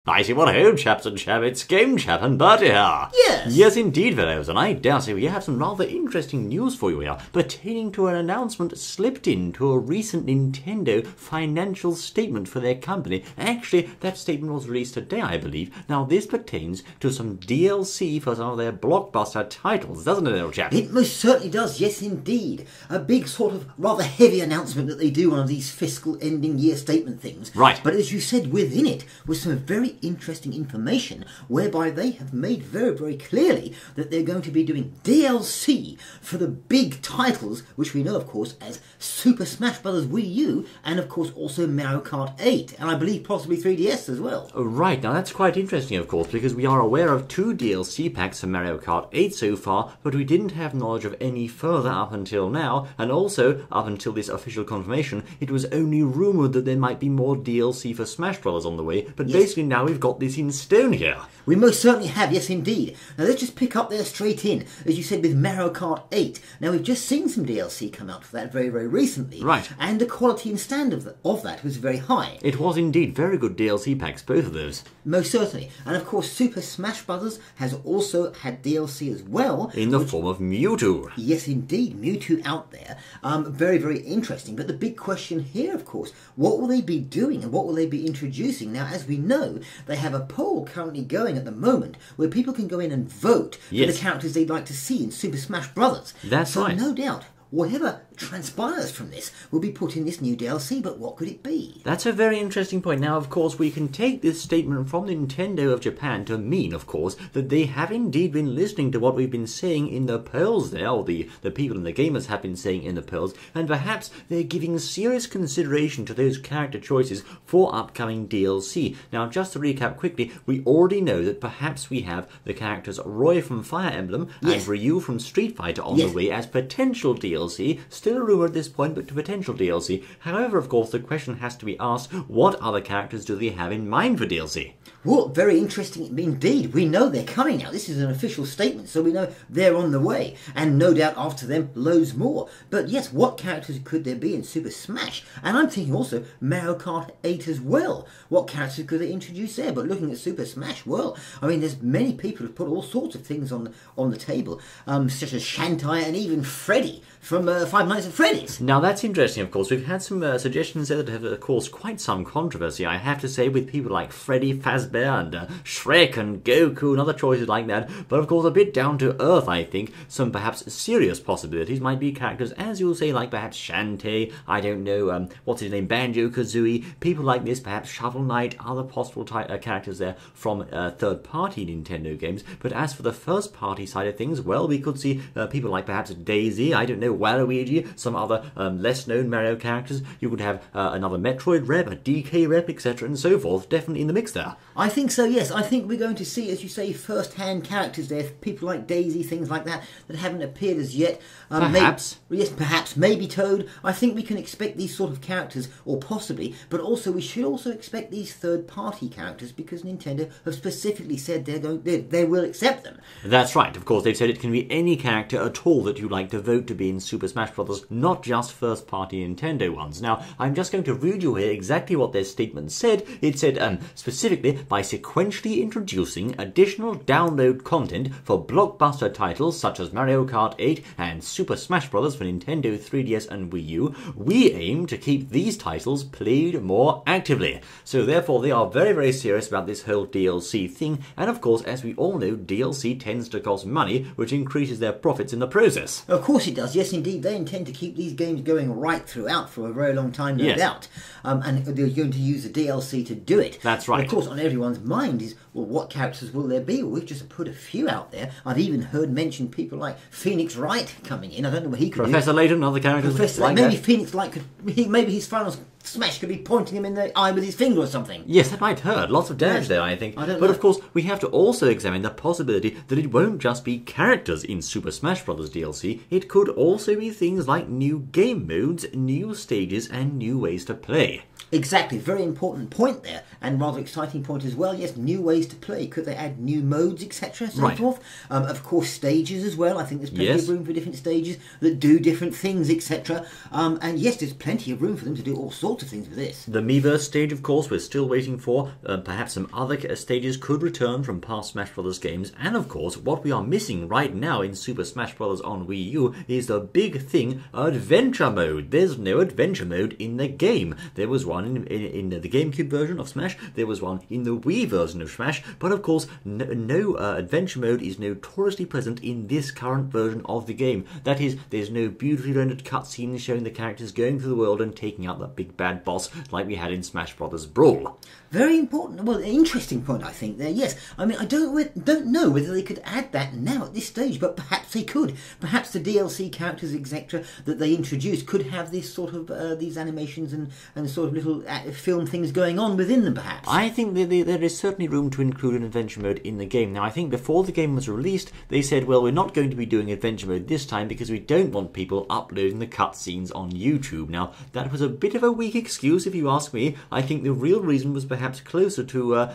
I see what home, chaps and chabbits, Game Chap and Bertie here. Yes. Yes, indeed, fellows, and I dare say we have some rather interesting news for you here, pertaining to an announcement slipped into a recent Nintendo financial statement for their company. Actually, that statement was released today, I believe. Now, this pertains to some DLC for some of their blockbuster titles, doesn't it, little chap? It most certainly does, yes indeed. A big sort of rather heavy announcement that they do one of these fiscal ending year statement things. Right. But as you said, within it was some very interesting information whereby they have made very, very clearly that they're going to be doing DLC for the big titles, which we know, of course, as Super Smash Bros. Wii U and, of course, also Mario Kart 8, and I believe possibly 3DS as well. Right, now that's quite interesting, of course, because we are aware of 2 DLC packs for Mario Kart 8 so far, but we didn't have knowledge of any further up until now, and also, up until this official confirmation, it was only rumoured that there might be more DLC for Smash Bros. On the way, but Yes. basically now we've got this in stone here. We most certainly have, yes indeed. Now let's just pick up there straight in, as you said, with Mario Kart 8. Now we've just seen some DLC come out for that very, very recently. Right. And the quality and standard of that was very high. It was indeed very good DLC packs, both of those. Most certainly. And of course Super Smash Bros. Has also had DLC as well. In the form of Mewtwo. Yes indeed, Mewtwo out there. Very, very interesting. But the big question here, of course, what will they be doing and what will they be introducing? Now, as we know, they have a poll currently going at the moment where people can go in and vote for Yes. the characters they'd like to see in Super Smash Bros. That's so right. no doubt, whatever transpires from this will be put in this new DLC, but what could it be? That's a very interesting point. Now, of course, we can take this statement from Nintendo of Japan to mean, of course, that they have indeed been listening to what we've been saying in the polls there, or the people and the gamers have been saying in the polls, and perhaps they're giving serious consideration to those character choices for upcoming DLC. Now, just to recap quickly, we already know that perhaps we have the characters Roy from Fire Emblem Yes. and Ryu from Street Fighter on Yes. the way as potential DLC, still a rumour at this point, but to potential DLC. However, of course, the question has to be asked, what other characters do they have in mind for DLC? Well, very interesting indeed. We know they're coming now. This is an official statement, so we know they're on the way. And no doubt after them, loads more. But yes, what characters could there be in Super Smash? And I'm thinking also Mario Kart 8 as well. What characters could they introduce there? But looking at Super Smash, well, I mean, there's many people who've put all sorts of things on the table, such as Shantae and even Freddy from Five Nights at Freddy's. Now, that's interesting, of course. We've had some suggestions there that have caused quite some controversy, I have to say, with people like Freddy Fazbear and Shrek and Goku and other choices like that. But, of course, a bit down to earth, I think. Some perhaps serious possibilities might be characters, as you'll say, like perhaps Shantae, I don't know, what's his name, Banjo-Kazooie, people like this, perhaps Shovel Knight, other possible characters there from third-party Nintendo games. But as for the first-party side of things, well, we could see people like perhaps Daisy, I don't know, Waluigi, some other less-known Mario characters. You could have another Metroid rep, a DK rep, etc., and so forth. Definitely in the mix there. I think so, yes. I think we're going to see, as you say, first-hand characters there, people like Daisy, things like that haven't appeared as yet. Perhaps. Yes, perhaps. Maybe Toad. I think we can expect these sort of characters, or possibly, but also we should also expect these third-party characters because Nintendo have specifically said they will accept them. That's right. Of course, they've said it can be any character at all that you'd like to vote to be in Super Smash Bros., not just first-party Nintendo ones. Now, I'm just going to read you here exactly what their statement said. It said, specifically, by sequentially introducing additional download content for blockbuster titles such as Mario Kart 8 and Super Smash Bros. For Nintendo 3DS and Wii U, we aim to keep these titles played more actively. So therefore, they are very, very serious about this whole DLC thing, and of course, as we all know, DLC tends to cost money, which increases their profits in the process. Of course it does, yes indeed. They intend to keep these games going right throughout for a very long time, no Yes. doubt. And they're going to use the DLC to do it. That's right. And of course, on everyone's mind is, well, what characters will there be? Well, we've just put a few out there. I've even heard mentioned people like Phoenix Wright coming in. I don't know what he could Professor Layton, other characters Professor like maybe that. Phoenix Wright maybe his final smash could be pointing him in the eye with his finger or something. Yes, that might hurt. Lots of damage there, I think. I don't but know. of course, we have to also examine the possibility that it won't just be characters in Super Smash Bros. DLC. It could also be things like new game modes, new stages, and new ways to play. Exactly, very important point there, and rather exciting point as well. Yes, new ways to play. Could they add new modes, etc., so Right. forth? Of course, stages as well. I think there's plenty Yes. of room for different stages that do different things, etc. And yes, there's plenty of room for them to do all sorts sorts of things with this. The Miiverse stage, of course, we're still waiting for. Perhaps some other stages could return from past Smash Bros. Games. And, of course, what we are missing right now in Super Smash Bros. On Wii U is the big thing, Adventure Mode. There's no Adventure Mode in the game. There was one in the GameCube version of Smash. There was one in the Wii version of Smash. But, of course, no Adventure Mode is notoriously present in this current version of the game. That is, there's no beautifully rendered cutscenes showing the characters going through the world and taking out that big bad boss like we had in Smash Bros. Brawl. Very important, well, interesting point, I think, there, yes. I mean, I don't know whether they could add that now at this stage, but perhaps they could. Perhaps the DLC characters, etc., that they introduced could have this sort of, these animations and sort of little film things going on within them, perhaps. I think there is certainly room to include an adventure mode in the game. Now, I think before the game was released, they said, well, we're not going to be doing adventure mode this time because we don't want people uploading the cutscenes on YouTube. Now, that was a bit of a weak excuse, if you ask me. I think the real reason was perhaps closer to,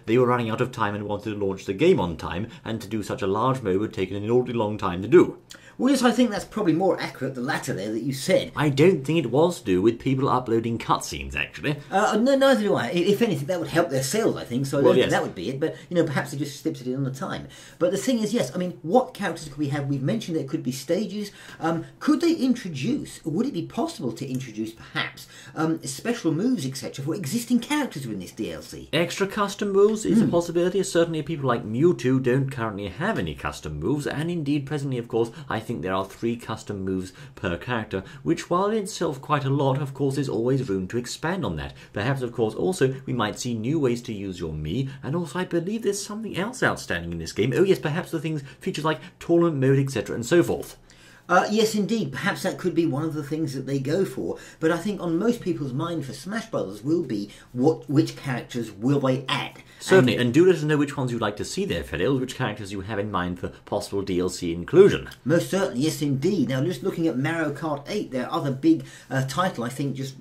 they were running out of time and wanted to launch the game on time, and to do such a large mode would take an inordinately long time to do. Well, yes, I think that's probably more accurate, the latter there that you said. I don't think it was to do with people uploading cutscenes, actually. No, neither do I. If anything, that would help their sales, I think, so I don't think that would be it, but, perhaps they just slipped it in on the time. But the thing is, yes, I mean, what characters could we have? We've mentioned there could be stages. Could they introduce, would it be possible to introduce, perhaps, special moves, etc., for existing characters within this DLC? Extra custom moves is a possibility. Certainly people like Mewtwo don't currently have any custom moves, and indeed, presently, of course, I think there are 3 custom moves per character, which, while in itself quite a lot, of course, there's always room to expand on that. Perhaps, of course, also, we might see new ways to use your Mii, and also I believe there's something else outstanding in this game. Oh yes, perhaps the features like tournament mode, etc., and so forth. Yes, indeed. Perhaps that could be one of the things that they go for. But I think on most people's mind for Smash Brothers will be which characters will they add. Certainly, and do let us know which ones you'd like to see there, Fidel, which characters you have in mind for possible DLC inclusion. Most certainly, yes indeed. Now, just looking at Mario Kart 8, their other big title, I think, just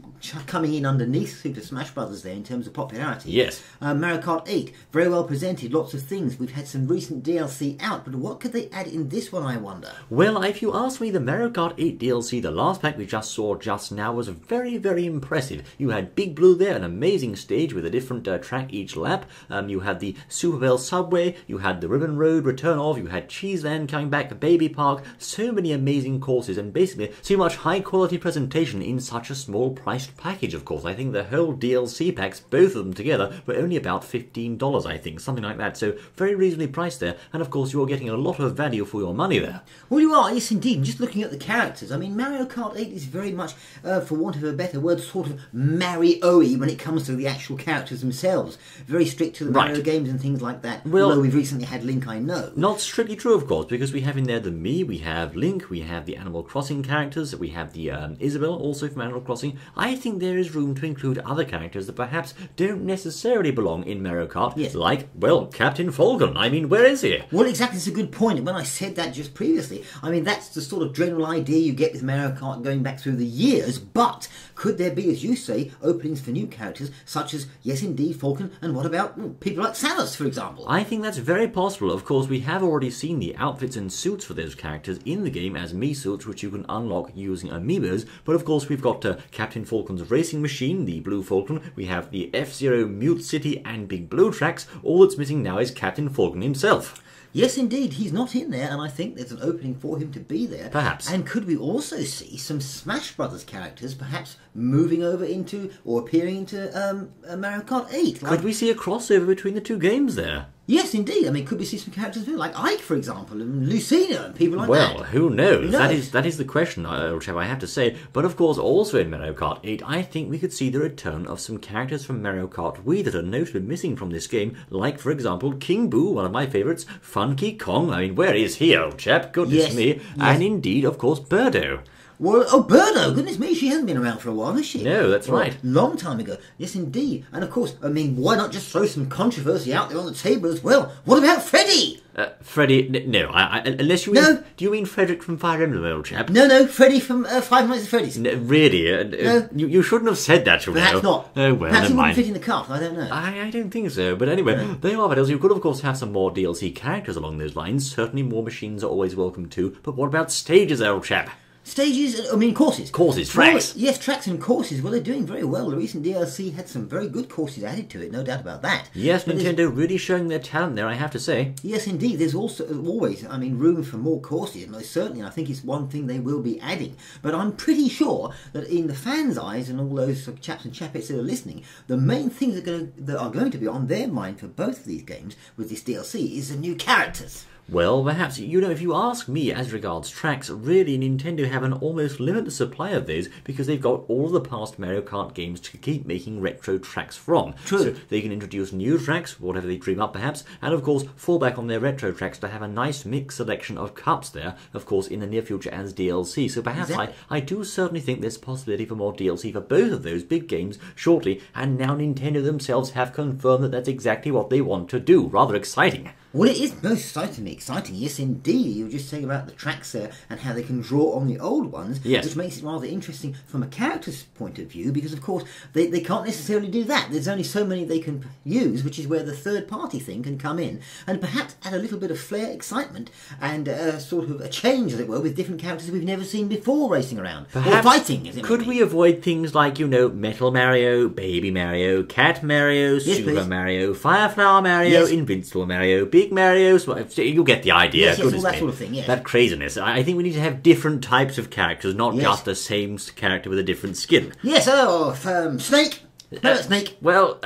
coming in underneath Super Smash Brothers there in terms of popularity. Yes. Mario Kart 8, very well presented, lots of things. We've had some recent DLC out, but what could they add in this one, I wonder? Well, if you ask me, the Mario Kart 8 DLC, the last pack we just saw just now, was very, very impressive. You had Big Blue there, an amazing stage with a different track each lap. You had the Super Bell Subway, you had the Ribbon Road Return Of, you had Cheeseland coming back, Baby Park, so many amazing courses, and basically so much high quality presentation in such a small priced package, of course. I think the whole DLC packs, both of them together, were only about $15, I think, something like that, so very reasonably priced there, and of course you're getting a lot of value for your money there. Well, you are, yes indeed, and just looking at the characters, I mean, Mario Kart 8 is very much, for want of a better word, sort of Mario-y when it comes to the actual characters themselves. Very strict to the Mario games and things like that, well, although we've recently had Link, I know. Not strictly true, of course, because we have in there the Mii, we have Link, we have the Animal Crossing characters, we have the Isabelle, also from Animal Crossing. I think there is room to include other characters that perhaps don't necessarily belong in Mario Kart, like, well, Captain Falcon. I mean, where is he? Well, exactly, it's a good point. When I said that just previously, I mean, that's the sort of general idea you get with Mario Kart going back through the years, but could there be, as you say, openings for new characters, such as, yes, indeed, Falcon, and what about people like Samus, for example? I think that's very possible. Of course, we have already seen the outfits and suits for those characters in the game as Mii suits, which you can unlock using amiibos, but of course we've got Captain Falcon's racing machine, the Blue Falcon, we have the F-Zero Mute City and Big Blue tracks. All that's missing now is Captain Falcon himself. Yes, indeed, he's not in there, and I think there's an opening for him to be there. Perhaps. And could we also see some Smash Brothers characters perhaps moving over into, or appearing into, Mario Kart 8? Could we see a crossover between the two games there? Yes, indeed. I mean, could we see some characters like Ike, for example, and Lucina, and people like that? Well, who knows? Who knows? That is the question, old chap, I have to say. But of course, also in Mario Kart 8, I think we could see the return of some characters from Mario Kart Wii that are notably missing from this game, like, for example, King Boo, one of my favourites, Funky Kong, I mean, where is he, old chap? Goodness me. And indeed, of course, Birdo. Well, oh, Birdo, goodness me, she hasn't been around for a while, has she? No, that's right. Long time ago. Yes, indeed. And of course, I mean, why not just throw some controversy out there on the table as well? What about Freddy? Freddy, no, unless you mean... No. Do you mean Frederick from Fire Emblem, old chap? No, Freddy from Five Nights at Freddy's. No, really? No. You shouldn't have said that, you know. Perhaps not. Oh, well, perhaps never it mind. wouldn't fit in the cart, I don't know. I don't think so, but anyway, there are battles. You could, of course, have some more DLC characters along those lines. Certainly more machines are always welcome too, but what about stages, old chap? Stages, I mean courses. Courses, tracks. Well, yes, tracks and courses. Well, they're doing very well. The recent DLC had some very good courses added to it, no doubt about that. Yes, Nintendo really showing their talent there, I have to say. Yes, indeed. There's also always, I mean, room for more courses, most certainly. And I think it's one thing they will be adding. But I'm pretty sure that in the fans' eyes and all those chaps and chapettes that are listening, the main things that are going to be on their mind for both of these games with this DLC is the new characters. Well, perhaps, if you ask me as regards tracks, really Nintendo have an almost limitless supply of these because they've got all of the past Mario Kart games to keep making retro tracks from. True. So they can introduce new tracks, whatever they dream up perhaps, and of course fall back on their retro tracks to have a nice mixed selection of cups there, of course in the near future as DLC. So perhaps Exactly. I do certainly think there's possibility for more DLC for both of those big games shortly, and now Nintendo themselves have confirmed that that's exactly what they want to do. Rather exciting. Well, it is most certainly exciting, yes indeed. You were just saying about the tracks there and how they can draw on the old ones, yes. Which makes it rather interesting from a character's point of view, because of course they can't necessarily do that. There's only so many they can use, which is where the third-party thing can come in and perhaps add a little bit of flair, excitement, and sort of a change, as it were, with different characters we've never seen before racing around. Perhaps or fighting, as it could may be. we avoid things like, Metal Mario, Baby Mario, Cat Mario, Yes, Super please. Mario, Fireflower Mario, Yes. Invincible Mario, Big Mario, you get the idea. Yes, all Goodness that me. sort of thing, yes. That craziness. I think we need to have different types of characters, not Yes. just the same character with a different skin. Yes, Snake. No, Snake. Well,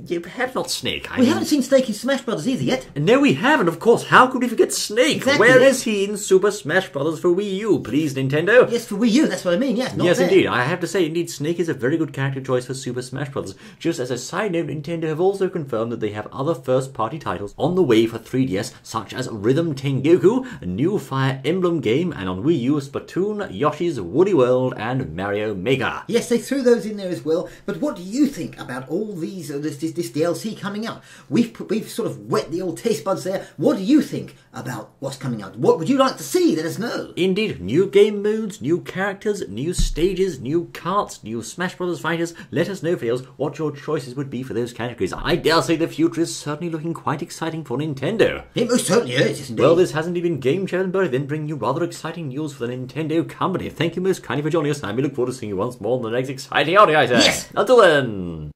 yeah, perhaps not Snake. We haven't seen Snake in Smash Brothers either yet. No, we haven't, of course. How could we forget Snake? Exactly, Where yes. is he in Super Smash Bros. For Wii U? Please, Nintendo. Yes, for Wii U, that's what I mean, yes. Not Yes, there. indeed. I have to say, indeed, Snake is a very good character choice for Super Smash Bros. Just as a side note, Nintendo have also confirmed that they have other first-party titles on the way for 3DS, such as Rhythm Tengoku, a new Fire Emblem game, and on Wii U, Splatoon, Yoshi's Woolly World, and Mario Maker. Yes, they threw those in there as well. But what do you think about all these this DLC coming out? We've sort of wet the old taste buds there. What do you think about what's coming out? What would you like to see? Let us know. Indeed, new game modes, new characters, new stages, new karts, new Smash Bros. Fighters. Let us know, Fails, what your choices would be for those categories. I dare say the future is certainly looking quite exciting for Nintendo. It most certainly is, yes, indeed. Well, this hasn't even Game Chat and Bird, then bringing you rather exciting news for the Nintendo company. Thank you most kindly for joining us, and we look forward to seeing you once more on the next exciting audio item. Yes. Until then.